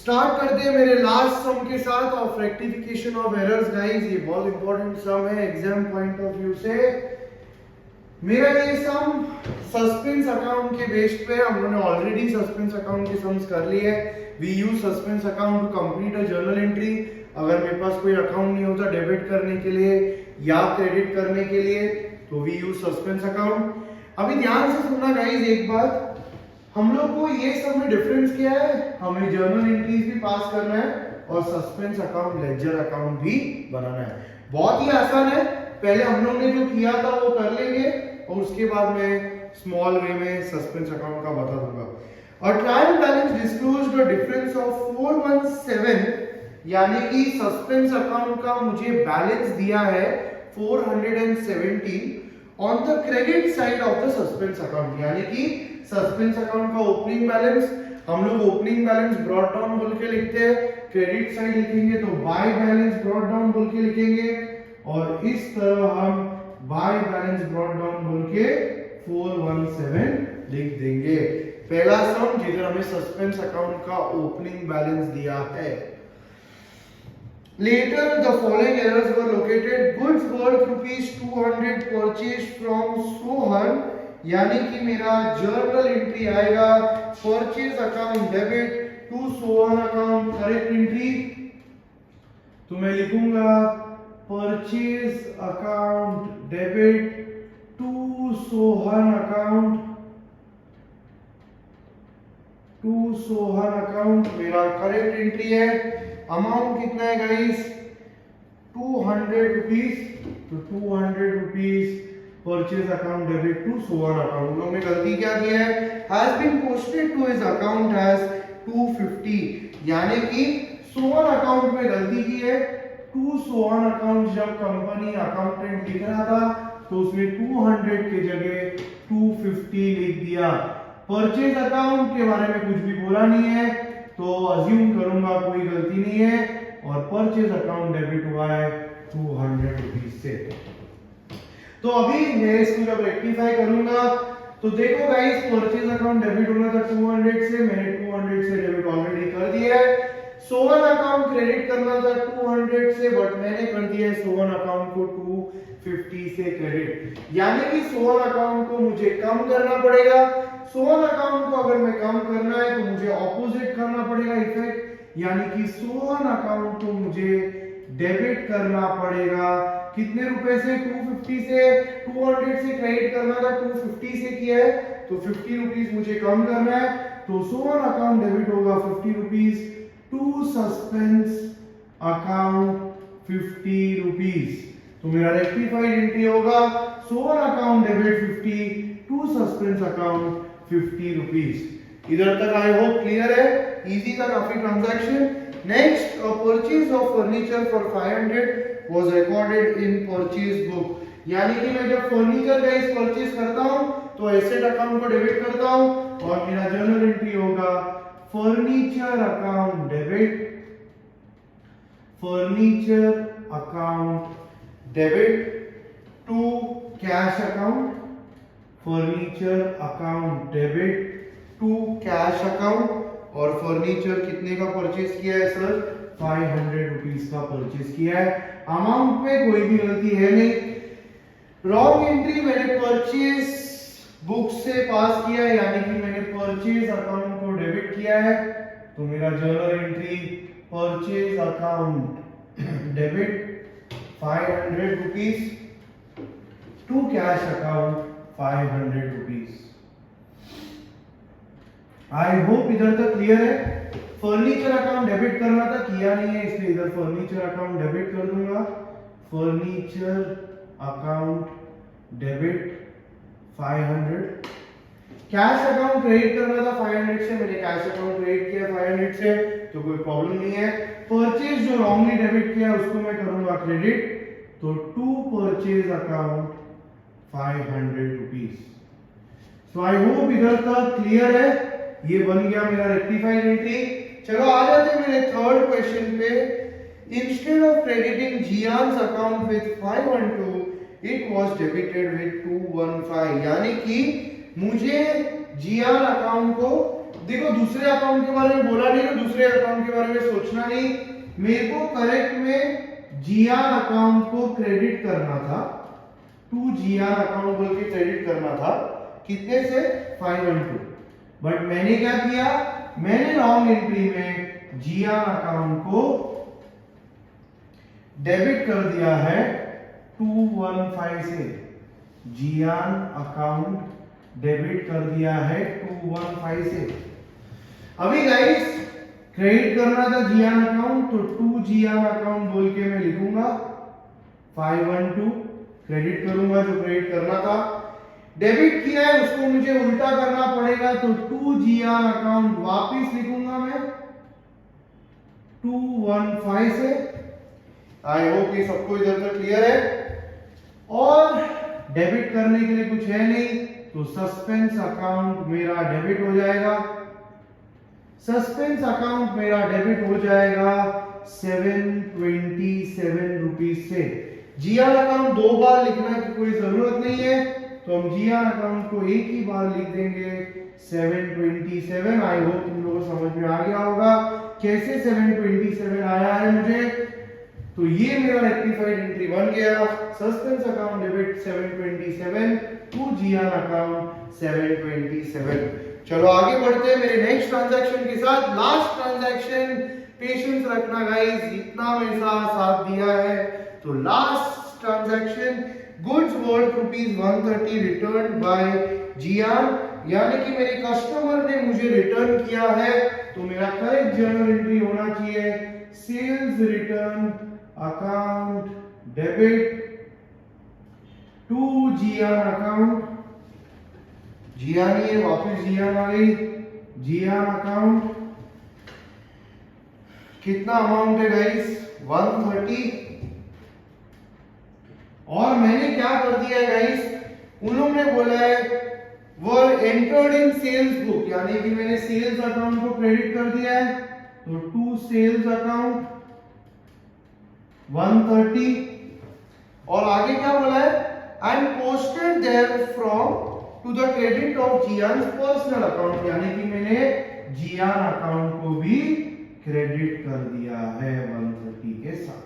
Start करते हैं मेरे लास्ट सम के साथ of rectification of errors guys. ये बहुत इंपॉर्टेंट सम है एग्जाम पॉइंट ऑफ व्यू से। मेरा ये सम सस्पेंस अकाउंट के बेस्ड पे, हम लोगों ने ऑलरेडी सस्पेंस अकाउंट के सम्स कर लिए हैं। We use suspense account to complete a journal entry. अगर मेरे पास कोई अकाउंट नहीं होता डेबिट करने के लिए या क्रेडिट करने के लिए, तो वी यूज सस्पेंस अकाउंट। अभी ध्यान से सुनना गाइस एक बात, हम लोग को ये सब में डिफरेंस क्या है, हमें जर्नल एंट्रीज भी पास करना है और सस्पेंस अकाउंट लेजर अकाउंट भी बनाना है। बहुत ही आसान है, पहले हम लोग ने जो किया था वो कर लेंगे और उसके बाद मैं स्मॉल वे में सस्पेंस अकाउंट का बता दूंगा। और trial balance disclose the difference of 417, यानी कि सस्पेंस अकाउंट का मुझे बैलेंस दिया है 417 on the credit side of the suspense account. यानी कि सस्पेंस अकाउंट का ओपनिंग बैलेंस हम लोग ओपनिंग बैलेंस ब्रॉट डाउन बोल के लिखते हैं, क्रेडिट साइड लिखेंगे तो बाय बैलेंस ब्रॉट डाउन बोल के लिखेंगे, और इस तरह हम बाय बैलेंस ब्रॉट डाउन बोल के 417 लिख देंगे। पहला सम जिधर हमें सस्पेंस अकाउंट का ओपनिंग बैलेंस दिया है। Later, the following errors were located. Goods worth ₹200 purchased from Sohan, यानी कि मेरा जर्नल एंट्री आएगा purchase account debit to Sohan account. Correct entry तो मैं लिखूंगा purchase account debit to Sohan account मेरा करेक्ट एंट्री है। अमाउंट कितना है गाइस, 200 रुपीज, तो 200 rupees purchase account debit to Sohan account. लोगों ने गलती क्या किया है, has been posted to his account as 250, यानी कि सोहन अकाउंट में गलती की है। टू सोहन अकाउंट जब कंपनी अकाउंटेंट लिख रहा था तो उसने 200 के जगह 250 लिख दिया। परचेज अकाउंट के बारे में कुछ भी बोला नहीं है तो अज्यूम करूंगा कोई गलती नहीं है, और परचेज अकाउंट डेबिट हुआ है 200 रुपीज से। तो अभी मैं इसको जब रेक्टिफाई करूंगा तो देखो गाइस, परचेज अकाउंट डेबिट होना था 200 से, मैंने 200 से डेबिट ऑलरेडी कर दिया है। सोहन अकाउंट क्रेडिट करना था 200 से, बट मैंने कर दिया है सोहन अकाउंट को 250 से क्रेडिट, यानी कि सोहन अकाउंट को मुझे कम करना पड़ेगा। सोहन अकाउंट को अगर मैं कम करना है तो मुझे ऑपोजिट करना पड़ेगा इफेक्ट, यानी कि सोहन अकाउंट को मुझे डेबिट करना पड़ेगा। कितने रुपए से, 250 से। 200 से क्रेडिट करना था, 250 से किया है तो 50 रुपीज मुझे कम करना है, तो सोहन अकाउंट डेबिट होगा 50 rupees to suspense account 50 rupees. तो मेरा रेक्टिफाइड एंट्री होगा Sohan account debit 50 to suspense account 50 rupees. इधर तक आई होप क्लियर है, इजी था काफी transaction. Next, a purchase of furniture for 500 was recorded in purchase book, यानी कि मैं जब फर्नीचर का इस परचेज करता हूं तो एसेट अकाउंट को डेबिट करता हूं और मेरा जर्नल एंट्री होगा furniture account debit, furniture account debit to cash account, furniture account debit to cash account. और फर्नीचर कितने का परचेज किया है सर, 500 रुपीज का परचेज किया है। अमाउंट में कोई भी गलती है नहीं। रॉन्ग एंट्री मैंने परचेज बुक से पास किया है, यानी कि मैंने परचेज अकाउंट को डेबिट किया है, तो मेरा journal entry purchase account debit 500 rupees to cash account 500 rupees. I hope इधर तक क्लियर है। फर्नीचर अकाउंट डेबिट करना था, किया नहीं है, इसलिए इधर फर्नीचर अकाउंट डेबिट कर दूंगा। Furniture account debit 500। Cash account credit करना था 500 से, मैंने कैश अकाउंट क्रेडिट किया 500 से, तो कोई प्रॉब्लम नहीं है। परचेज जो रॉन्गली डेबिट किया उसको मैं करूंगा क्रेडिट, तो to purchase account 500 rupees. So I hope इधर तक क्लियर है, ये बन गया मेरा रेक्टिफाइड एंट्री। चलो आ जाते हैं मेरे थर्ड क्वेश्चन पे। Instead of crediting Gian's account with 512 it was debited with 215, यानी कि मुझे जियान अकाउंट को देखो दूसरे अकाउंट के बारे में बोला नहीं, तो दूसरे अकाउंट के बारे में सोचना नहीं। मेरे को करेक्ट में जीआर अकाउंट को क्रेडिट करना था, टू जीआर अकाउंट बोल के क्रेडिट करना था। कितने से? 512। बट मैंने क्या किया, मैंने लॉन्ग एंट्री में जीआर अकाउंट को डेबिट कर दिया है 215 से। जीआर अकाउंट डेबिट कर दिया है 215 से। अभी गाइस क्रेडिट करना था जीआर अकाउंट, तो 2 जीआर अकाउंट बोल के मैं लिखूंगा 512 क्रेडिट करूंगा जो क्रेडिट करना था। डेबिट किया है उसको मुझे उल्टा करना पड़ेगा, तो 2 जीआर अकाउंट वापस लिखूंगा मैं 215 से। आई होप ये सबको इधर तक क्लियर है। और डेबिट करने के लिए कुछ है नहीं, तो सस्पेंस अकाउंट मेरा डेबिट हो जाएगा। सस्पेंस अकाउंट मेरा डेबिट हो जाएगा 727 रुपीज से। जीआर अकाउंट 2 बार लिखने की कोई जरूरत नहीं है, तो हम जीआर अकाउंट को एक ही बार लिख देंगे 727। आई होप तुम लोगों को समझ में आ गया होगा कैसे 727 आया है मुझे। तो ये मेरा रेक्टिफाइड एंट्री बन गया। Suspense account debit 727 to GR account 727। चलो आगे बढ़ते हैं मेरे नेक्स्ट ट्रांजैक्शन के साथ। लास्ट ट्रांजैक्शन, पेशेंस रखना गाइस, इतना मेरे साथ दिया है। तो last transaction, goods worth ₹130 return by GR, यानी कि मेरे कस्टमर ने मुझे रिटर्न किया है। तो मेरा करेक्ट जर्नल एंट्री होना चाहिए sales return account debit to GR account. GR नहीं है, वापस जीआर आ गई। जीआर अकाउंट कितना अमाउंट है गाइस? 130। और मैंने क्या कर दिया है गाइस, उन लोगों ने बोला है वर एंटर्ड इन सेल्स बुक, यानी कि मैंने सेल्स अकाउंट को क्रेडिट कर दिया है। तो टू सेल्स अकाउंट 130। और आगे क्या बोला है, and posted there from to the credit of GR personal account, यानी कि मैंने जीआर अकाउंट को भी क्रेडिट कर दिया है 130 के साथ।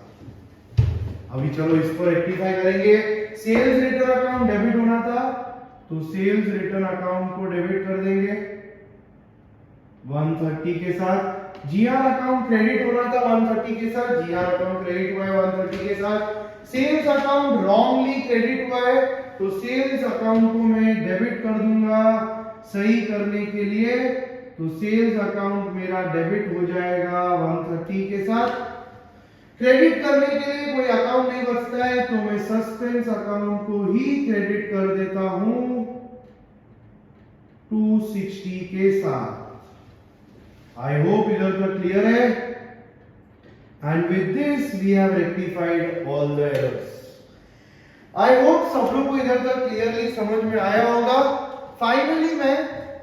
अभी चलो इसको रेक्टिफाई करेंगे। सेल्स रिटर्न अकाउंट डेबिट होना था, तो सेल्स रिटर्न अकाउंट को डेबिट कर देंगे 130 के साथ। जीआर अकाउंट क्रेडिट होना था 130 के साथ, जीआर अकाउंट क्रेडिट हुआ है 130 के साथ। सेल्स अकाउंट रॉन्गली क्रेडिट हुआ है, तो सेल्स अकाउंट को मैं डेबिट कर दूंगा सही करने के लिए। तो सेल्स अकाउंट मेरा डेबिट हो जाएगा 130 के साथ। क्रेडिट करने के लिए कोई अकाउंट नहीं बचता है, तो मैं सस्पेंस अकाउंट को ही क्रेडिट कर देता हूं 260 के साथ। आई होप इधर तक क्लियर है। And with this we have rectified all the errors. I hope सब लोग को इधर तक क्लियरली समझ में आया होगा। फाइनली मैं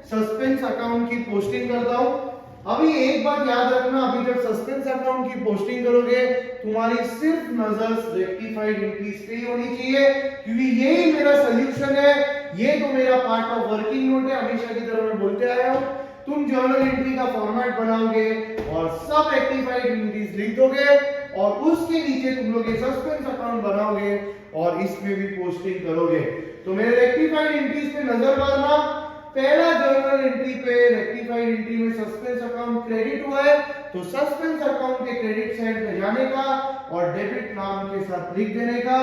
सस्पेंस अकाउंट की पोस्टिंग करता हूं। अभी एक बात याद रखना, अभी जब सस्पेंस अकाउंट की पोस्टिंग करोगे तुम्हारी सिर्फ नजर रेक्टिफाइड एंट्रीज पे होनी चाहिए, क्योंकि यही मेरा सॉल्यूशन है। ये तो मेरा पार्ट ऑफ वर्किंग नोट है, हमेशा की तरह मैं बोलते आया हूं। तुम जर्नल एंट्री का फॉर्मेट बनाओगे और सब रेक्टिफाइड एंट्रीज लिख दोगे, और उसके नीचे तुम लोग ये सस्पेंस अकाउंट बनाओगे और इसमें भी पोस्टिंग करोगे। तो मेरे रेक्टिफाइड एंट्रीज पे नजर मारना। पहला जर्नल एंट्री पे रेक्टिफाइड एंट्री में सस्पेंस अकाउंट क्रेडिट हुआ है, तो सस्पेंस अकाउंट के क्रेडिट साइड पे जाने का और डेबिट नाम के साथ लिख देने का।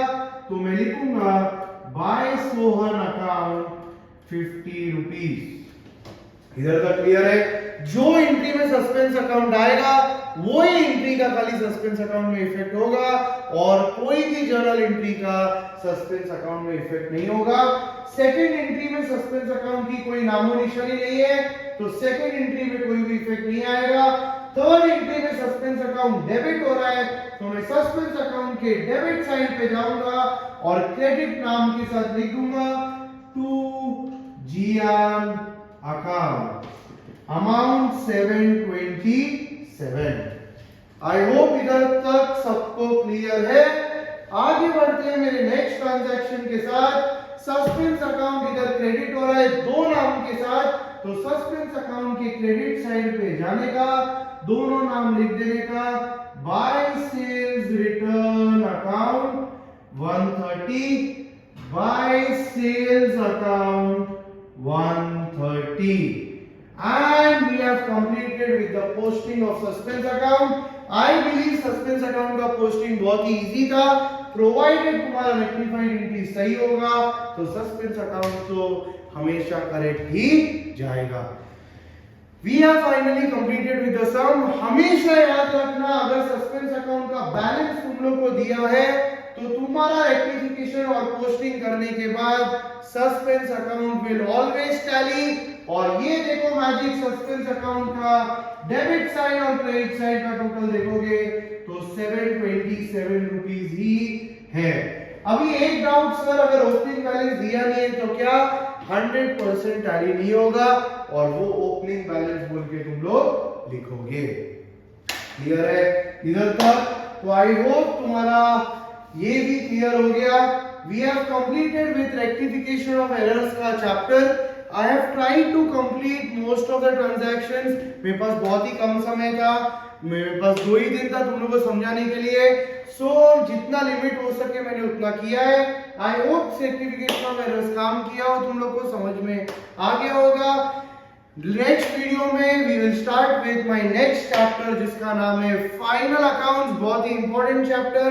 तो मैं लिखूंगा बाय सोहन अकाउंट 50 रुपीज। इधर तक क्लियर है? जो एंट्री में सस्पेंस अकाउंट आएगा वो ही एंट्री का खाली सस्पेंस अकाउंट में इफेक्ट होगा, और कोई भी जर्नल एंट्री का सस्पेंस अकाउंट में इफेक्ट नहीं होगा। सेकंड एंट्री में सस्पेंस अकाउंट की कोई नामो निशानी नहीं है, तो सेकंड एंट्री में कोई भी इफेक्ट नहीं आएगा। थर्ड एंट्री में सस्पेंस अकाउंट डेबिट हो रहा है, तो मैं सस्पेंस अकाउंट के डेबिट साइड पे जाऊंगा और क्रेडिट नाम के साथ लिख दूंगा to GR account amount 727। I hope इधर तक सबको क्लियर है। आगे बढ़ते हैं मेरे नेक्स्ट ट्रांजैक्शन के साथ। सस्पेंस अकाउंट इधर क्रेडिट हो रहा है 2 नाम के साथ, तो सस्पेंस अकाउंट के क्रेडिट साइड पे जाने का, दोनों नाम लिख देने का, by sales return account 130, by sales account 130, and we have completed with the posting of suspense account. I believe suspense account का posting बहुत ही easy था, provided तुम्हारा rectified entry सही होगा तो suspense account तो हमेशा correct ही जाएगा। We have finally completed with the sum। हमेशा याद रखना, अगर suspense account का balance तुम लोग को दिया है तो तुम्हारा रेक्टिफिकेशन और पोस्टिंग करने के बाद suspense account will always tally. और ये देखो मैजिक, सस्पेंस अकाउंट का डेबिट साइड और क्रेडिट साइड का टोटल देखोगे तो 727 रुपीस ही है। अभी एक डाउट सर, अगर ओपनिंग बैलेंस दिया नहीं है तो क्या 100% टैली नहीं होगा और वो ओपनिंग बैलेंस बोल के तुम लोग लिखोगे। क्लियर है इधर तक? तो आई होप तुम्हारा ये भी क्लियर हो गया। We have completed with rectification of errors का chapter. I have tried to complete most of the transactions. मेरे पास बहुत ही कम समय था, मेरे पास 2 ही दिन था तुम लोगों को समझाने के लिए। जितना लिमिट हो सके मैंने उतना किया है। I hope rectification of errors काम किया हो, तुम लोग को समझ में आ गया होगा। नेक्स्ट वीडियो में we will start with my next chapter जिसका नाम है फाइनल अकाउंट्स, बहुत ही important chapter.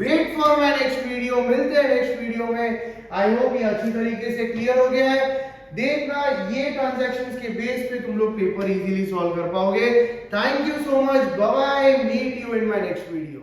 Wait for my next video. मिलते हैं नेक्स्ट वीडियो में। आई होप ये अच्छी तरीके से क्लियर हो गया है। देखना ये ट्रांजैक्शंस के बेस पे तुम लोग पेपर इजीली सॉल्व कर पाओगे। Thank you so much, bye bye, meet you in my next video.